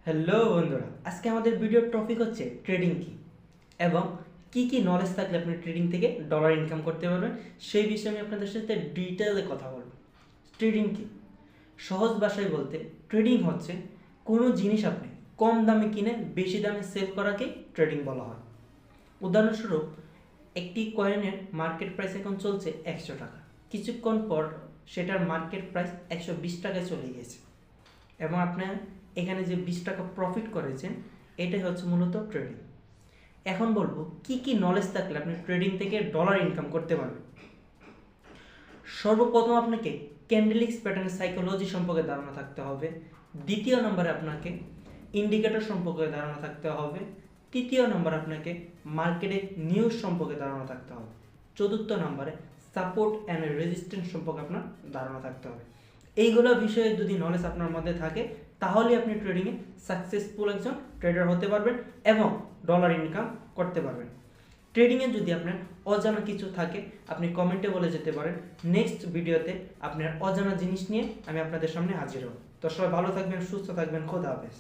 Hello বন্ধুরা, আজকে আমাদের ভিডিওর টপিক হচ্ছে ট্রেডিং কি এবং কি নলেজ থাকলে আপনি ট্রেডিং থেকে ডলার ইনকাম করতে পারবেন সেই বিষয়ে আমি আপনাদের সাথে ডিটেইলে কথা বলবো। ট্রেডিং কি? সহজ ভাষায় বলতে ট্রেডিং হচ্ছে কোনো জিনিস আপনি কম দামে কিনে বেশি দামে সেল করাকে ট্রেডিং বলা হয়। উদাহরণস্বরূপ, একটি কয়েনের মার্কেট প্রাইস এখন চলছে 100 টাকা, কিছুক্ষণ পর সেটার মার্কেট প্রাইস 120 টাকায় চলে গেছে এবং আপনার এখানে যে 20 টাকা প্রফিট করেছেন এটাই হচ্ছে মূলত ট্রেডিং। এখন বলবো কি নলেজ থাকলে আপনি ট্রেডিং থেকে ডলার ইনকাম করতে পারবেন। সর্বপ্রথম আপনাকে ক্যান্ডেলিক্স প্যাটার্নের সাইকোলজি সম্পর্কে ধারণা থাকতে হবে। দ্বিতীয় নম্বরে আপনাকে ইন্ডিকেটর সম্পর্কে ধারণা থাকতে হবে। তৃতীয় নম্বরে আপনাকে মার্কেটের নিউজ সম্পর্কে ধারণা থাকতে হবে। চতুর্থ নম্বরে সাপোর্ট অ্যান্ড রেজিস্ট্যান্স সম্পর্কে আপনার ধারণা থাকতে হবে। এইগুলো বিষয়ে যদি নলেজ আপনার মধ্যে থাকে তাহলে আপনি ট্রেডিংয়ে সাকসেসফুল একজন ট্রেডার হতে পারবেন এবং ডলার ইনকাম করতে পারবেন। ট্রেডিংয়ে যদি আপনার অজানা কিছু থাকে আপনি কমেন্টে বলে যেতে পারেন। নেক্সট ভিডিওতে আপনার অজানা জিনিস নিয়ে আমি আপনাদের সামনে হাজির হব। তো সবাই ভালো থাকবেন, সুস্থ থাকবেন। খোদা হাফেজ।